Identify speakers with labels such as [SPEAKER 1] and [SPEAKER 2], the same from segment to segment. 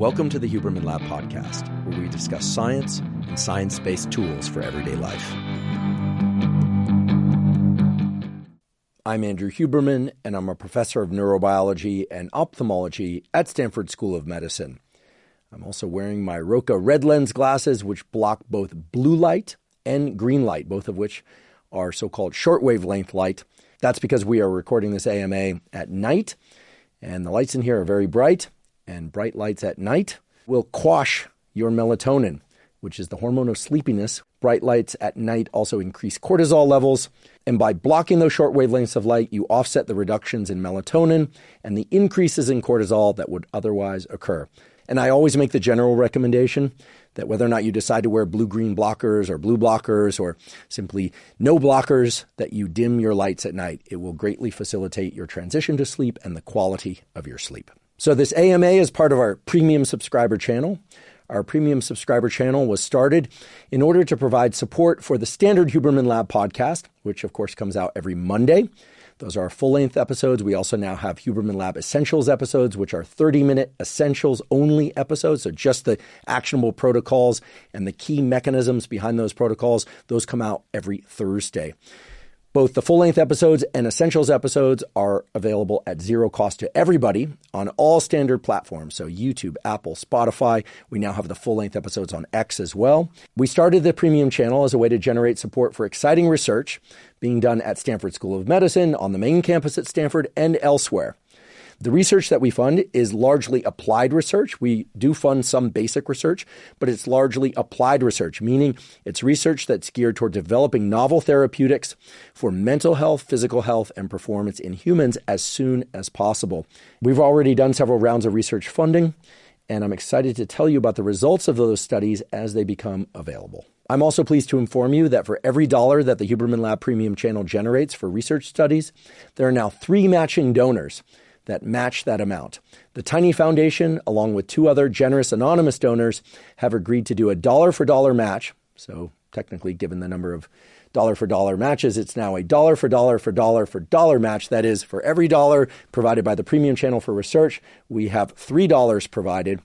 [SPEAKER 1] Welcome to the Huberman Lab podcast, where we discuss science and science-based tools for everyday life. I'm Andrew Huberman, and I'm a professor of neurobiology and ophthalmology at Stanford School of Medicine. I'm also wearing my Roca red lens glasses, which block both blue light and green light, both of which are so-called short wavelength light. That's because we are recording this AMA at night, and the lights in here are very bright, and bright lights at night will quash your melatonin, which is the hormone of sleepiness. Bright lights at night also increase cortisol levels, and by blocking those short wavelengths of light, you offset the reductions in melatonin and the increases in cortisol that would otherwise occur. And I always make the general recommendation that whether or not you decide to wear blue-green blockers or blue blockers or simply no blockers, that you dim your lights at night. It will greatly facilitate your transition to sleep and the quality of your sleep. So this AMA is part of our premium subscriber channel. Our premium subscriber channel was started in order to provide support for the standard Huberman Lab podcast, which of course comes out every Monday. Those are our full-length episodes. We also now have Huberman Lab Essentials episodes, which are 30-minute essentials-only episodes, so just the actionable protocols and the key mechanisms behind those protocols. Those come out every Thursday. Both the full-length episodes and essentials episodes are available at zero cost to everybody on all standard platforms. So YouTube, Apple, Spotify. We now have the full-length episodes on X as well. We started the premium channel as a way to generate support for exciting research being done at Stanford School of Medicine, on the main campus at Stanford, and elsewhere. The research that we fund is largely applied research. We do fund some basic research, but it's largely applied research, meaning it's research that's geared toward developing novel therapeutics for mental health, physical health, and performance in humans as soon as possible. We've already done several rounds of research funding, and I'm excited to tell you about the results of those studies as they become available. I'm also pleased to inform you that for every dollar that the Huberman Lab Premium channel generates for research studies, there are now 3 matching donors that match that amount. The Tiny Foundation, along with 2 other generous anonymous donors, have agreed to do a dollar-for-dollar match. So technically, given the number of dollar-for-dollar matches, it's now a dollar-for-dollar-for-dollar-for-dollar match. That is, for every dollar provided by the Premium channel for research, we have $3 provided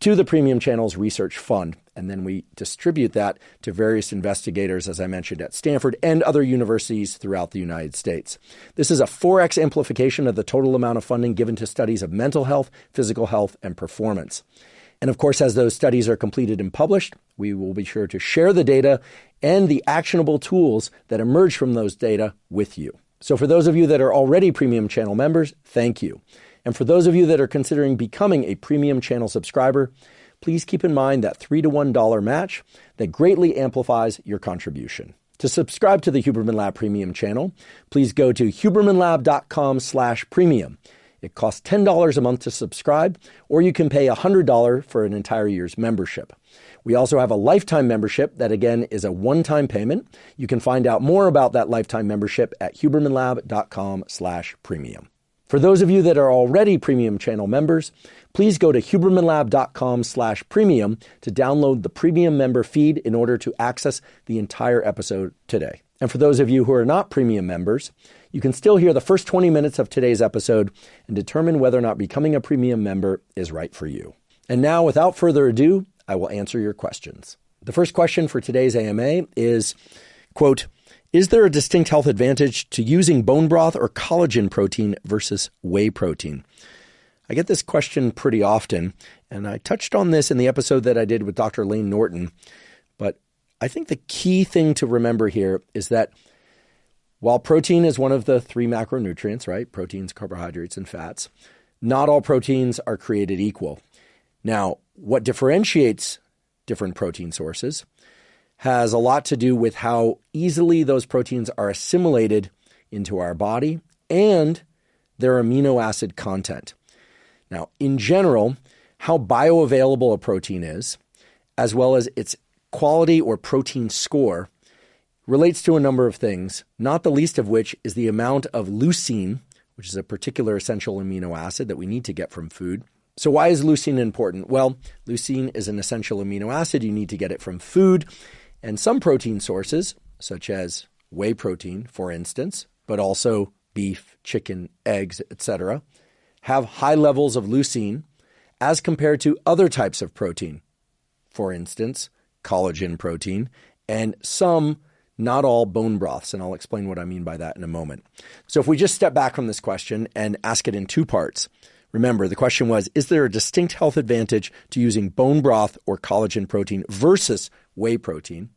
[SPEAKER 1] to the Premium channel's research fund. And then we distribute that to various investigators, as I mentioned, at Stanford and other universities throughout the United States. This is a 4x amplification of the total amount of funding given to studies of mental health, physical health, and performance. And of course, as those studies are completed and published, we will be sure to share the data and the actionable tools that emerge from those data with you. So for those of you that are already Premium channel members, thank you. And for those of you that are considering becoming a Premium channel subscriber, please keep in mind that $3-to-$1 match that greatly amplifies your contribution. To subscribe to the Huberman Lab Premium channel, please go to hubermanlab.com/premium. It costs $10 a month to subscribe, or you can pay $100 for an entire year's membership. We also have a lifetime membership that, again, is a one-time payment. You can find out more about that lifetime membership at hubermanlab.com/premium. For those of you that are already Premium channel members, please go to hubermanlab.com/premium to download the Premium member feed in order to access the entire episode today. And for those of you who are not Premium members, you can still hear the first 20 minutes of today's episode and determine whether or not becoming a Premium member is right for you. And now, without further ado, I will answer your questions. The first question for today's AMA is, quote, is there a distinct health advantage to using bone broth or collagen protein versus whey protein? I get this question pretty often, and I touched on this in the episode that I did with Dr. Lane Norton. But I think the key thing to remember here is that while protein is one of the 3 macronutrients, right? Proteins, carbohydrates, and fats, not all proteins are created equal. Now, what differentiates different protein sources has a lot to do with how easily those proteins are assimilated into our body and their amino acid content. Now, in general, how bioavailable a protein is, as well as its quality or protein score, relates to a number of things, not the least of which is the amount of leucine, which is a particular essential amino acid that we need to get from food. So why is leucine important? Well, leucine is an essential amino acid. You need to get it from food. And some protein sources, such as whey protein, for instance, but also beef, chicken, eggs, etc., have high levels of leucine as compared to other types of protein. For instance, collagen protein and some, not all, bone broths, and I'll explain what I mean by that in a moment. So if we just step back from this question and ask it in two parts. Remember, the question was, is there a distinct health advantage to using bone broth or collagen protein versus whey protein?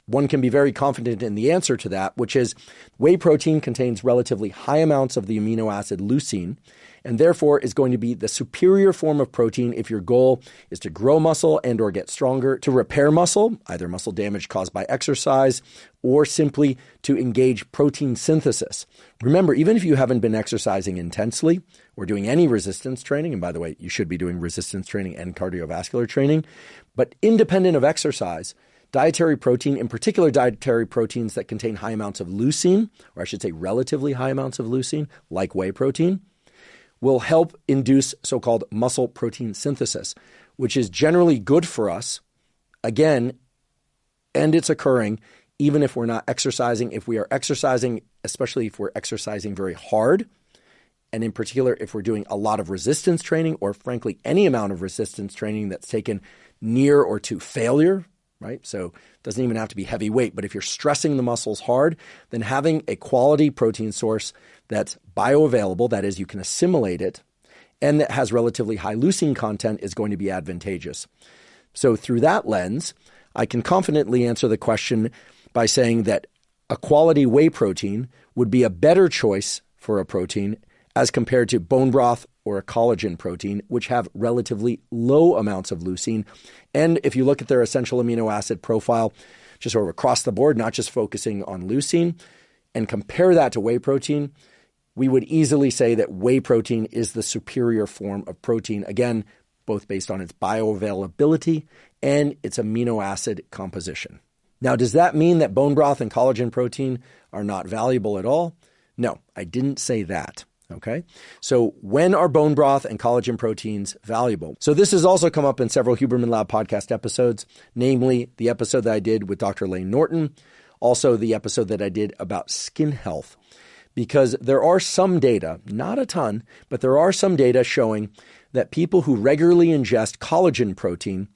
[SPEAKER 1] One can be very confident in the answer to that, which is whey protein contains relatively high amounts of the amino acid leucine, and therefore is going to be the superior form of protein if your goal is to grow muscle and or get stronger, to repair muscle, either muscle damage caused by exercise, or simply to engage protein synthesis. Remember, even if you haven't been exercising intensely or doing any resistance training, and by the way, you should be doing resistance training and cardiovascular training, but independent of exercise, dietary protein, in particular dietary proteins that contain high amounts of leucine, or I should say relatively high amounts of leucine, like whey protein, will help induce so-called muscle protein synthesis, which is generally good for us, again, and it's occurring even if we're not exercising. If we are exercising, especially if we're exercising very hard, and in particular if we're doing a lot of resistance training, or frankly any amount of resistance training that's taken near or to failure, right? So it doesn't even have to be heavy weight, but if you're stressing the muscles hard, then having a quality protein source that's bioavailable, that is, you can assimilate it, and that has relatively high leucine content is going to be advantageous. So through that lens, I can confidently answer the question by saying that a quality whey protein would be a better choice for a protein as compared to bone broth or a collagen protein, which have relatively low amounts of leucine. And if you look at their essential amino acid profile, just sort of across the board, not just focusing on leucine, and compare that to whey protein, we would easily say that whey protein is the superior form of protein, again, both based on its bioavailability and its amino acid composition. Now, does that mean that bone broth and collagen protein are not valuable at all? No, I didn't say that. Okay, so when are bone broth and collagen proteins valuable? So this has also come up in several Huberman Lab podcast episodes, namely the episode that I did with Dr. Lane Norton, also the episode that I did about skin health, because there are some data, not a ton, but there are some data showing that people who regularly ingest collagen protein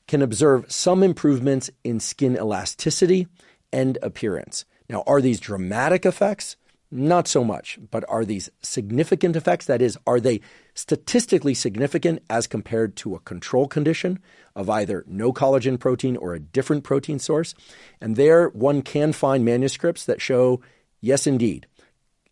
[SPEAKER 1] can observe some improvements in skin elasticity and appearance. Now, are these dramatic effects? Not so much, but are these significant effects? That is, are they statistically significant as compared to a control condition of either no collagen protein or a different protein source? And there one can find manuscripts that show, yes, indeed,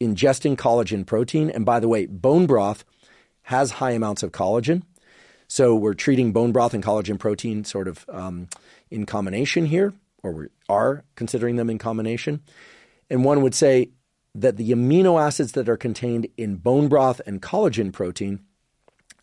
[SPEAKER 1] ingesting collagen protein, and by the way, bone broth has high amounts of collagen. So we're treating bone broth and collagen protein sort of in combination here, or we are considering them in combination. And one would say that the amino acids that are contained in bone broth and collagen protein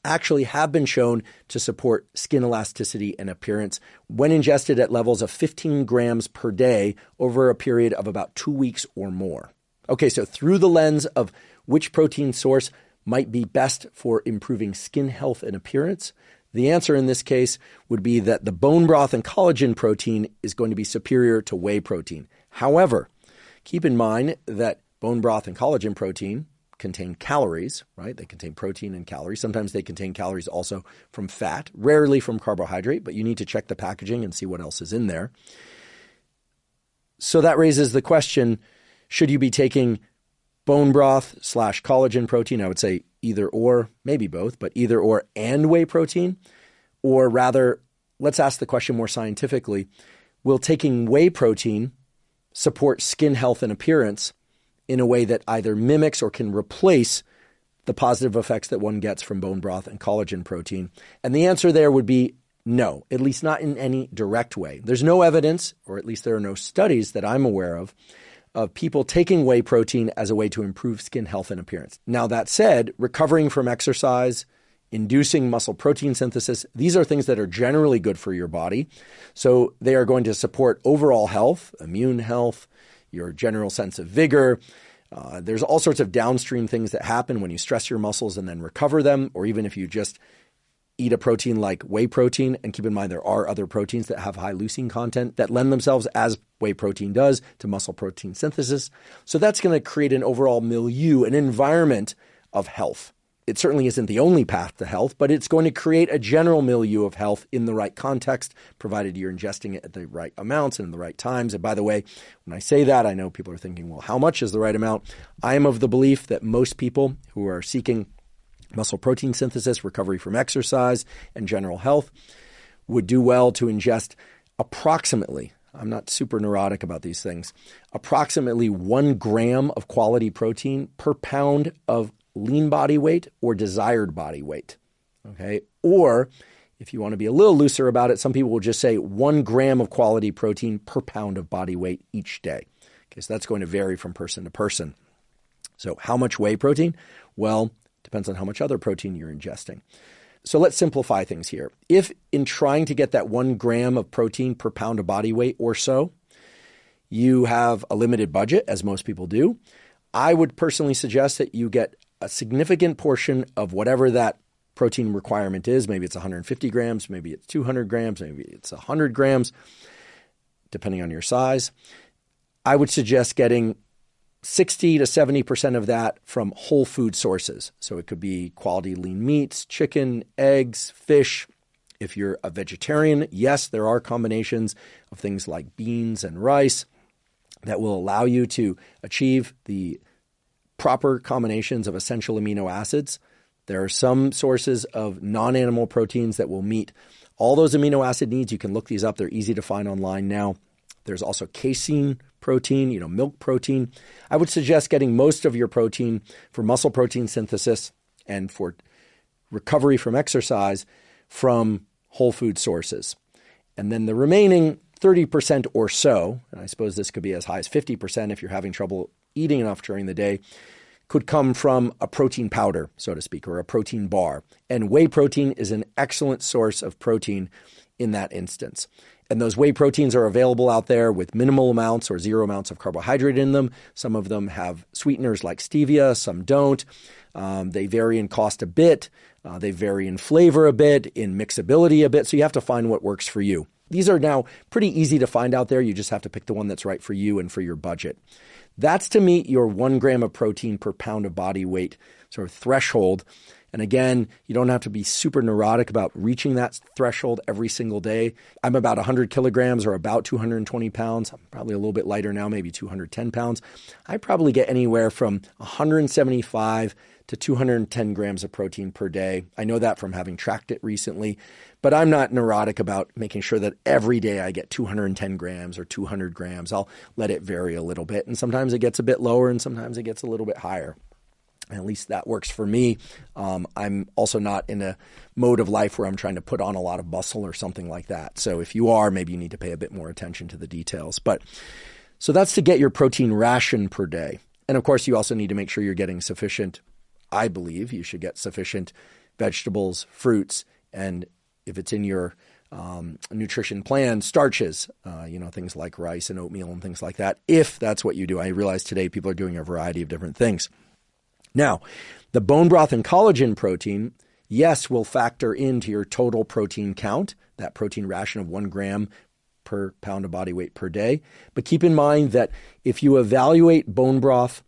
[SPEAKER 1] actually have been shown to support skin elasticity and appearance when ingested at levels of 15 grams per day over a period of about 2 weeks or more. Okay, so through the lens of which protein source might be best for improving skin health and appearance, the answer in this case would be that the bone broth and collagen protein is going to be superior to whey protein. However, keep in mind that bone broth and collagen protein contain calories, right? They contain protein and calories. Sometimes they contain calories also from fat, rarely from carbohydrate, but you need to check the packaging and see what else is in there. So that raises the question, should you be taking bone broth / collagen protein? I would say either or, maybe both, but either or and whey protein. Or rather, let's ask the question more scientifically, will taking whey protein support skin health and appearance in a way that either mimics or can replace the positive effects that one gets from bone broth and collagen protein? And the answer there would be no, at least not in any direct way. There's no evidence, or at least there are no studies that I'm aware of people taking whey protein as a way to improve skin health and appearance. Now, that said, recovering from exercise, inducing muscle protein synthesis, these are things that are generally good for your body. So they are going to support overall health, immune health, your general sense of vigor. There's all sorts of downstream things that happen when you stress your muscles and then recover them, or even if you just eat a protein like whey protein. And keep in mind, there are other proteins that have high leucine content that lend themselves, as whey protein does, to muscle protein synthesis. So that's going to create an overall milieu, an environment of health. It certainly isn't the only path to health, but it's going to create a general milieu of health in the right context, provided you're ingesting it at the right amounts and in the right times. And by the way, when I say that, I know people are thinking, well, how much is the right amount? I am of the belief that most people who are seeking muscle protein synthesis, recovery from exercise, and general health would do well to ingest approximately, I'm not super neurotic about these things, approximately 1 gram of quality protein per pound of lean body weight or desired body weight. Okay. Or if you want to be a little looser about it, some people will just say 1 gram of quality protein per pound of body weight each day. Okay. So that's going to vary from person to person. So how much whey protein? Well, depends on how much other protein you're ingesting. So let's simplify things here. If in trying to get that 1 gram of protein per pound of body weight or so, you have a limited budget, as most people do, I would personally suggest that you get a significant portion of whatever that protein requirement is. Maybe it's 150 grams, maybe it's 200 grams, maybe it's 100 grams, depending on your size. I would suggest getting 60 to 70% of that from whole food sources. So it could be quality lean meats, chicken, eggs, fish. If you're a vegetarian, yes, there are combinations of things like beans and rice that will allow you to achieve the proper combinations of essential amino acids. There are some sources of non-animal proteins that will meet all those amino acid needs. You can look these up. They're easy to find online now. There's also casein protein, milk protein. I would suggest getting most of your protein for muscle protein synthesis and for recovery from exercise from whole food sources. And then the remaining 30% or so, and I suppose this could be as high as 50% if you're having trouble eating enough during the day, could come from a protein powder, so to speak, or a protein bar. And whey protein is an excellent source of protein in that instance. And those whey proteins are available out there with minimal amounts or 0 amounts of carbohydrate in them. Some of them have sweeteners like stevia, some don't. They vary in cost a bit. They vary in flavor a bit, in mixability a bit. So you have to find what works for you. These are now pretty easy to find out there. You just have to pick the one that's right for you and for your budget. That's to meet your 1 gram of protein per pound of body weight sort of threshold. And again, you don't have to be super neurotic about reaching that threshold every single day. I'm about 100 kilograms or about 220 pounds. I'm probably a little bit lighter now, maybe 210 pounds. I probably get anywhere from 175 to 210 grams of protein per day. I know that from having tracked it recently, but I'm not neurotic about making sure that every day I get 210 grams or 200 grams. I'll let it vary a little bit. And sometimes it gets a bit lower and sometimes it gets a little bit higher. At least that works for me. I'm also not in a mode of life where I'm trying to put on a lot of muscle or something like that. So if you are, maybe you need to pay a bit more attention to the details. But so that's to get your protein ration per day. And of course, you also need to make sure you're getting sufficient. I believe you should get sufficient vegetables, fruits, and if it's in your nutrition plan, starches, things like rice and oatmeal and things like that, if that's what you do. I realize today people are doing a variety of different things. Now, the bone broth and collagen protein, yes, will factor into your total protein count, that protein ration of 1 gram per pound of body weight per day. But keep in mind that if you evaluate bone broth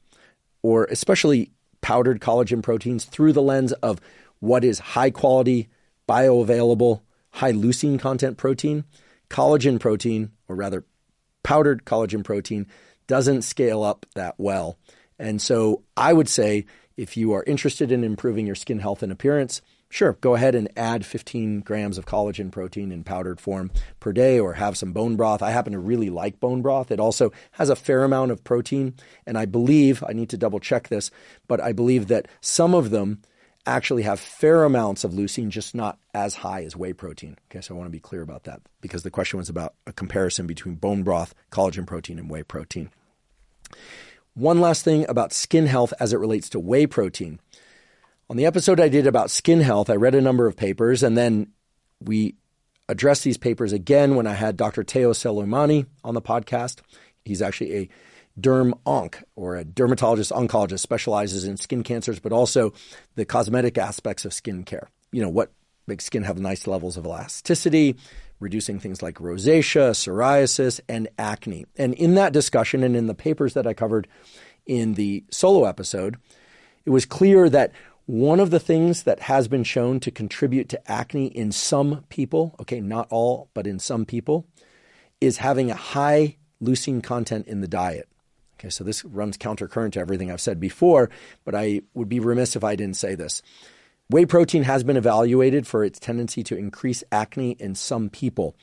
[SPEAKER 1] or especially powdered collagen proteins through the lens of what is high quality, bioavailable, high leucine content protein, collagen protein, or rather powdered collagen protein, doesn't scale up that well. And so I would say if you are interested in improving your skin health and appearance, sure, go ahead and add 15 grams of collagen protein in powdered form per day or have some bone broth. I happen to really like bone broth. It also has a fair amount of protein. And I believe, I need to double check this, but I believe that some of them actually have fair amounts of leucine, just not as high as whey protein. Okay, so I want to be clear about that because the question was about a comparison between bone broth, collagen protein, and whey protein. One last thing about skin health as it relates to whey protein. On the episode I did about skin health, I read a number of papers, and then we addressed these papers again when I had Dr. Teo Soleimani on the podcast. He's actually a derm-onc, or a dermatologist oncologist, specializes in skin cancers, but also the cosmetic aspects of skin care. What makes skin have nice levels of elasticity, reducing things like rosacea, psoriasis, and acne. And in that discussion and in the papers that I covered in the solo episode, it was clear that One of the things that has been shown to contribute to acne in some people, okay, not all, but in some people, is having a high leucine content in the diet. Okay, so this runs countercurrent to everything I've said before, but I would be remiss if I didn't say this. Whey protein has been evaluated for its tendency to increase acne in some people,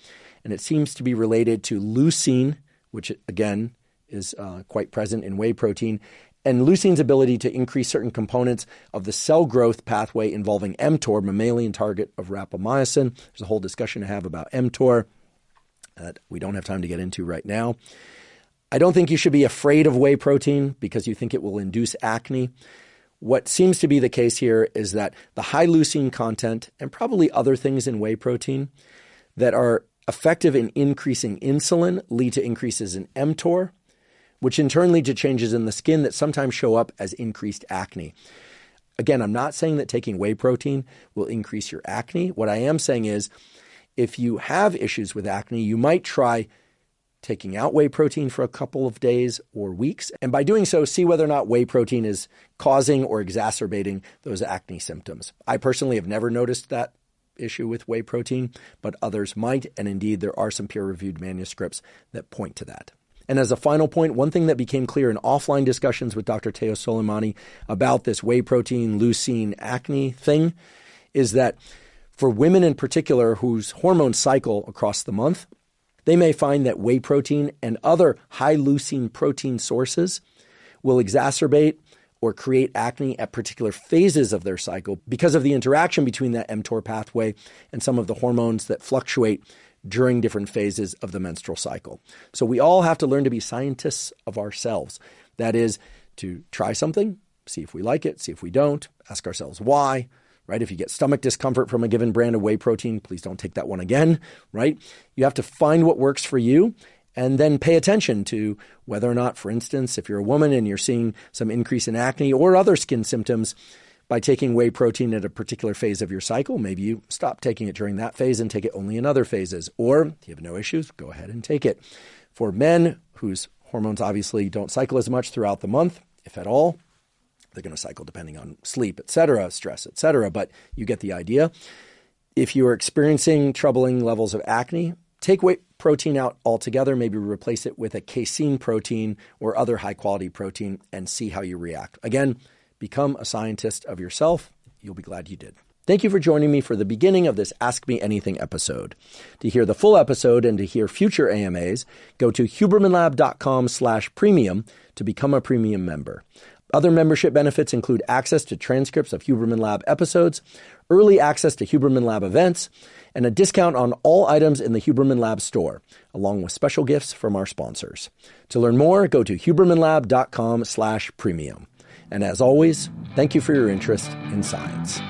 [SPEAKER 1] and it seems to be related to leucine, which again is quite present in whey protein, and leucine's ability to increase certain components of the cell growth pathway involving mTOR, mammalian target of rapamycin. There's a whole discussion to have about mTOR that we don't have time to get into right now. I don't think you should be afraid of whey protein because you think it will induce acne. What seems to be the case here is that the high leucine content and probably other things in whey protein that are effective in increasing insulin lead to increases in mTOR, which in turn lead to changes in the skin that sometimes show up as increased acne. Again, I'm not saying that taking whey protein will increase your acne. What I am saying is if you have issues with acne, you might try taking out whey protein for a couple of days or weeks. And by doing so, see whether or not whey protein is causing or exacerbating those acne symptoms. I personally have never noticed that issue with whey protein, but others might. And indeed, there are some peer-reviewed manuscripts that point to that. And as a final point, one thing that became clear in offline discussions with Dr. Teo Soleimani about this whey protein, leucine, acne thing is that for women in particular whose hormones cycle across the month, they may find that whey protein and other high leucine protein sources will exacerbate or create acne at particular phases of their cycle because of the interaction between that mTOR pathway and some of the hormones that fluctuate during different phases of the menstrual cycle. So we all have to learn to be scientists of ourselves. That is, to try something, see if we like it, see if we don't, ask ourselves why, right? If you get stomach discomfort from a given brand of whey protein, please don't take that one again, right? You have to find what works for you and then pay attention to whether or not, for instance, if you're a woman and you're seeing some increase in acne or other skin symptoms by taking whey protein at a particular phase of your cycle, maybe you stop taking it during that phase and take it only in other phases. Or if you have no issues, go ahead and take it. For men whose hormones obviously don't cycle as much throughout the month, if at all, they're going to cycle depending on sleep, etc., stress, etc., but you get the idea. If you are experiencing troubling levels of acne, take whey protein out altogether, maybe replace it with a casein protein or other high-quality protein and see how you react. Again, become a scientist of yourself. You'll be glad you did. Thank you for joining me for the beginning of this Ask Me Anything episode. To hear the full episode and to hear future AMAs, go to hubermanlab.com/premium to become a premium member. Other membership benefits include access to transcripts of Huberman Lab episodes, early access to Huberman Lab events, and a discount on all items in the Huberman Lab store, along with special gifts from our sponsors. To learn more, go to hubermanlab.com/premium. And as always, thank you for your interest in science.